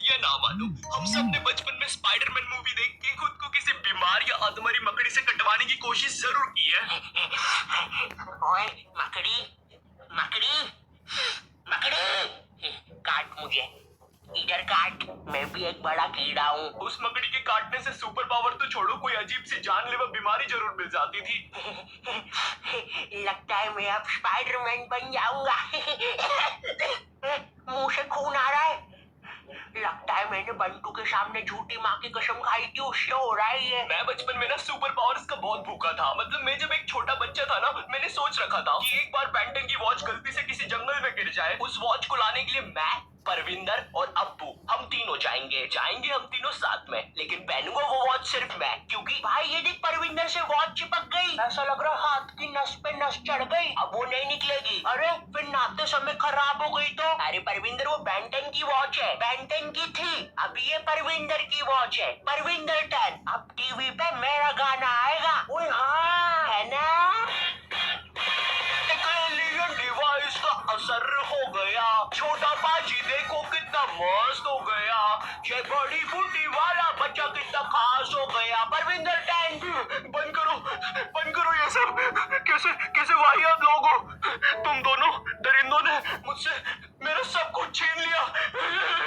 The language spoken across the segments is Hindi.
ये ना मानो, हम सब ने बचपन में स्पाइडरमैन मूवी देख के खुद को किसी बीमार या अधमरी मकड़ी से कटवाने की कोशिश जरूर की है। ओए मकड़ी, मकड़ी, मकड़ी, काट मुझे, इधर काट। मैं भी एक बड़ा कीड़ा हूँ। उस मकड़ी के काटने से सुपर पावर तो छोड़ो, कोई अजीब सी जानलेवा बीमारी जरूर मिल जाती थी। लगता है मैं अब स्पाइडरमैन बन जाऊंगा। मुंह से खून आ रहा है। लगता है मैंने बंटू के सामने झूठी माँ की कसम खाई थी, उससे हो रहा है ये। मैं बचपन में ना सुपर पावर्स का बहुत भूखा था। मतलब मैं जब एक छोटा बच्चा था ना, मैंने सोच रखा था कि एक बार बेंटन की वॉच गलती से किसी जंगल में गिर जाए, उस वॉच को लाने के लिए मैं, परविंदर और अप्पू हम तीनों जाएंगे हम तीनों साथ में। लेकिन पहनूंगा वो वॉच सिर्फ मैं, क्योंकि भाई ये देख, परविंदर से वॉच चिपक गई। ऐसा लग रहा हाथ की नस पे नस चढ़ गई, अब वो नहीं निकलेगी। अरे फिर नहाते समय खराब हो गई तो? अरे परविंदर, वो बेंटन की वॉच है, बेंटन की थी, अब ये परविंदर की वॉच है, परविंदर 10। अब टीवी पे मेरा गाना आएगा। ओए हाँ, है ना? डिवाइस का असर हो गया, छोटा बाजी देखो कितना मस्त हो गया, ये बड़ी बूटी वाला बच्चा कितना खास हो गया। परविंदर 10। बंद करो ये सब। कैसे कैसे वाहियात लोग हो तुम दोनों। दरिंदों ने मुझसे मेरा सब कुछ छीन लिया।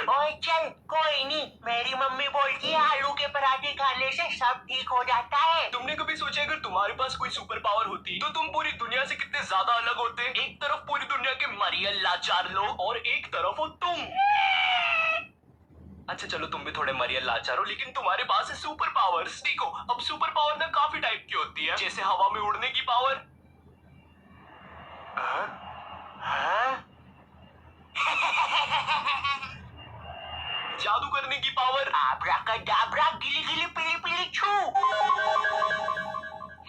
ओए चल, कोई नहीं, मेरी मम्मी बोलती है आलू के पराठे खाने से सब ठीक हो जाता है। तुमने कभी सोचा अगर तुम्हारे पास कोई सुपर पावर होती तो तुम पूरी दुनिया से कितने ज्यादा अलग होते? एक तरफ पूरी दुनिया के मरियल लाचार लोग और एक तरफ हो तुम। अच्छा चलो, तुम भी थोड़े मरियल लाचार हो, लेकिन तुम्हारे पास है सुपर पावर्स। देखो, अब सुपर पावर ना काफी टाइप की होती है, जैसे हवा में उड़ने की पावर। जादू करने की पावर। आब्राकाडाब्रा, गिली गिली पिली पिली छू।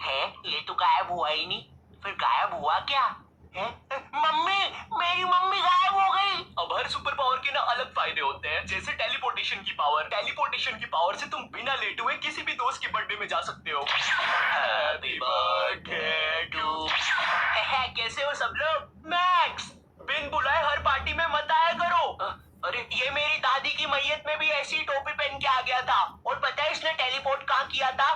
है, ये तो गायब हुआ ही नहीं। फिर गायब हुआ क्या है? मम्मी, मेरी मम्मी गायब हो गई। अब हर सुपर पावर के ना अलग फायदे होते हैं, जैसे टेलीपोर्टेशन की पावर। टेलीपोर्टेशन की पावर से तुम बिना लेटे हुए किसी भी दोस्त के बर्थडे में जा सकते हो। Happy birthday to. कैसे हो सब लोग? मैक्स, बिन बुलाए हर पार्टी में मत आया करो। अरे ये मेरी दादी की मैयत में भी ऐसी टोपी पहन के आ गया था। और पता है इसने टेलीपोर्ट कहाँ किया था?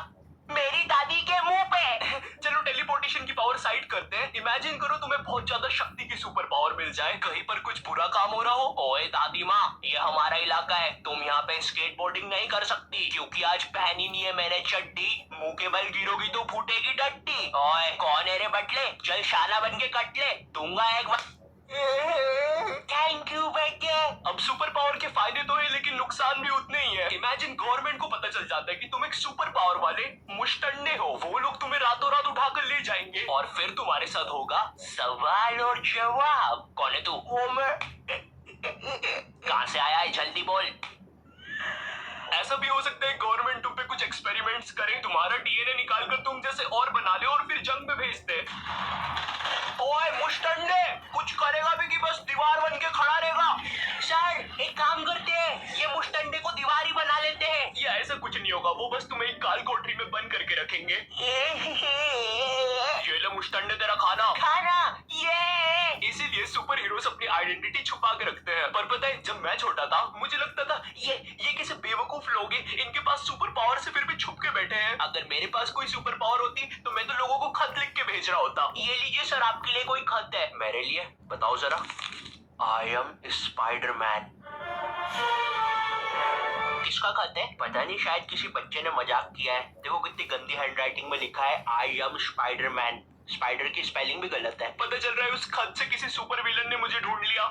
मेरी दादी के मुंह पे। चलो टेलीपोर्टेशन की पावर साइड करते हैं। इमेजिन करो तुम्हें बहुत ज्यादा शक्ति की सुपर पावर मिल जाए, कहीं पर कुछ बुरा काम हो रहा हो। ओए दादी माँ, ये हमारा इलाका है, तुम यहाँ पे स्केटबोर्डिंग नहीं कर सकती, क्योंकि आज पहनी नहीं है मैंने चड्डी। मुंह के बल गिरोगी तो फूटेगी डट्टी। ओए कौन है रे बटले, चल शाना बन के कट ले, दूंगा एक बार। थैंक यू बेटे। अब सुपर पावर के फायदे तो है, लेकिन नुकसान भी उतने ही है। इमेजिन गवर्नमेंट को पता चल जाता है कि तुम एक सुपर पावर वाले मुश्तंडे हो, वो लोग तुम्हें रातों रात उठाकर ले जाएंगे और फिर तुम्हारे साथ होगा सवाल और जवाब। कौन है तू? वो मैं। कहाँ से आया है, जल्दी बोल। ऐसा भी हो सकता है गवर्नमेंट तुम पे कुछ एक्सपेरिमेंट्स करे, तुम्हारा डीएनए निकाल कर तुम जैसे और बना ले और फिर जंग में भेज दे। ओए मुश्तंडे, कुछ करेगा भी कि बस दीवार बन के खड़ा रहेगा? सर एक काम करते हैं, ये मुश्तंडे को दीवारी बना लेते हैं। ये ऐसा कुछ नहीं होगा, वो बस तुम्हें एक काल कोठरी में बंद करके रखेंगे। ये ले मुश्तंडे तेरा खाना। खाना, ये। इसीलिए सुपर हीरोज अपनी आइडेंटिटी छुपा के रखते हैं। पर पता है, जब मैं छोटा था मुझे लगता था ये कैसे बेवकूफ लोग हैं, इनके पास सुपर पावर से फिर भी छुप के बैठे हैं। अगर मेरे पास कोई सुपर पावर होती तो मैं तो लोगों को खत लिख के भेज रहा होता। ये लीजिए सर, आपके लिए कोई खत है। मेरे लिए? बताओ जरा। I am Spiderman. किसका खत है? पता नहीं, शायद किसी बच्चे ने मजाक किया है। देखो कितनी गंदी हैंडराइटिंग में लिखा है, आई एम स्पाइडरमैन। स्पाइडर की स्पेलिंग भी गलत है। पता चल रहा है उस खत से किसी सुपर विलन ने मुझे ढूंढ लिया।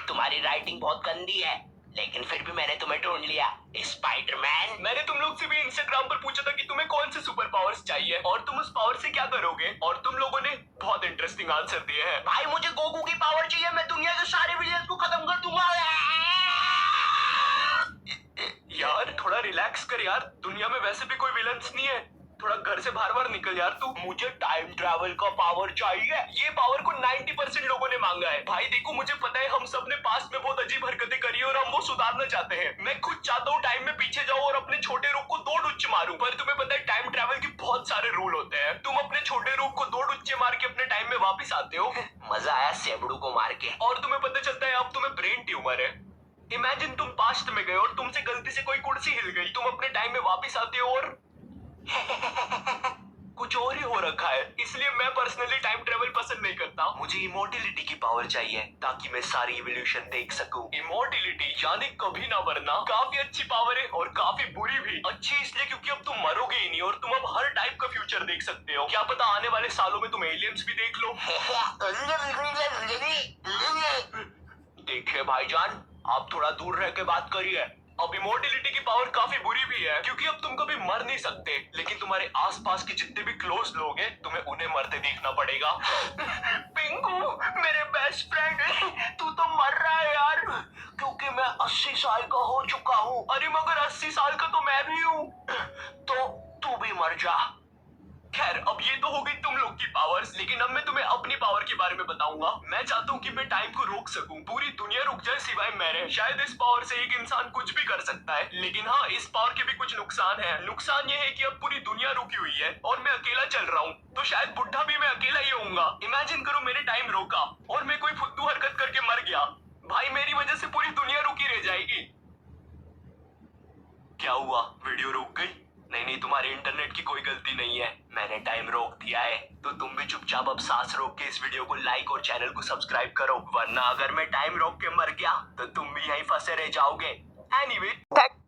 तुम्हारी राइटिंग बहुत गंदी है, लेकिन फिर भी मैंने तुम्हें ढूंढ लिया, स्पाइडरमैन। मैंने तुम लोग से भी इंस्टाग्राम पर पूछा था कि तुम्हें कौन से सुपर पावर्स चाहिए और तुम उस पावर से क्या करोगे, और तुम लोगों ने बहुत इंटरेस्टिंग आंसर दिए हैं। भाई मुझे गोकू की पावर चाहिए, मैं दुनिया के सारे विलेंस को खत्म कर दूंगा। यार थोड़ा रिलैक्स कर यार, दुनिया में वैसे भी कोई विलन्स नहीं है, थोड़ा घर से बाहर बाहर निकल यार तू। मुझे टाइम ट्रैवल का पावर चाहिए। ये पावर को 90% लोगों ने मांगा है। भाई देखो, मुझे पता है हम सब ने पास्ट में बहुत अजीब हरकतें करी और हम वो सुधारना चाहते हैं। मैं खुद चाहता हूँ टाइम में पीछे जाऊँ और अपने छोटे रूप को 2 डुच्चे मारूं, पर तुम्हें पता है टाइम ट्रैवल के बहुत सारे रूल होते हैं। तुम अपने छोटे रूप को 2 डुच्चे मार के अपने टाइम में वापिस आते हो। मजा आया सेबड़ू को मार के। और तुम्हें पता चलता है अब तुम्हें ब्रेन ट्यूमर है। इमेजिन तुम पास्ट में गए और तुमसे गलती से कोई कुर्सी हिल गई, तुम अपने टाइम में वापस आते हो और कुछ और ही हो रखा है। इसलिए मैं पर्सनली टाइम ट्रेवल पसंद नहीं करता। मुझे इमोर्टिलिटी की पावर चाहिए ताकि मैं सारी इवोल्यूशन देख सकूं। इमोर्टिलिटी यानी कभी ना मरना काफी अच्छी पावर है और काफी बुरी भी। अच्छी इसलिए क्योंकि अब तुम मरोगे ही नहीं और तुम अब हर टाइप का फ्यूचर देख सकते हो। क्या पता आने वाले सालों में तुम एलियंस भी देख लो। देखिए भाईजान, आप थोड़ा दूर रह के बात करिए। अब इमोर्टिलिटी की पावर काफी बुरी भी है क्योंकि अब तुम कभी मर नहीं सकते, लेकिन तुम्हारे आसपास के जितने भी क्लोज लोग हैं तुम्हें उन्हें मरते देखना पड़ेगा। पिंकू मेरे बेस्ट फ्रेंड, तू तो मर रहा है यार। क्योंकि मैं 80 साल का हो चुका हूँ। अरे मगर 80 साल का तो मैं भी हूँ। तो तू भी मर जा। खैर अब ये तो हो गई तुम लोग की पावर्स, लेकिन अब मैं तुम्हें अपनी पावर के बारे में बताऊंगा। मैं चाहता हूँ कि मैं टाइम को रोक सकूं, पूरी दुनिया रुक जाए सिवाय मेरे। शायद इस पावर से एक इंसान कुछ भी कर सकता है, लेकिन हाँ इस पावर के भी कुछ नुकसान है। नुकसान ये है कि अब पूरी दुनिया रुकी हुई है और मैं अकेला चल रहा हूँ, तो शायद बुढ़ा भी मैं अकेला ही होऊंगा। इमेजिन करो मैंने टाइम रोका और मैं कोई फुद्दू हरकत करके मर गया, भाई मेरी वजह से पूरी दुनिया रुकी रह जाएगी। क्या हुआ, वीडियो रुक गई? नहीं, तुम्हारे इंटरनेट की कोई गलती नहीं है, मैंने टाइम रोक दिया है। तो तुम भी चुपचाप अब सांस रोक के इस वीडियो को लाइक और चैनल को सब्सक्राइब करो, वरना अगर मैं टाइम रोक के मर गया तो तुम भी यहीं फंसे रह जाओगे। एनीवे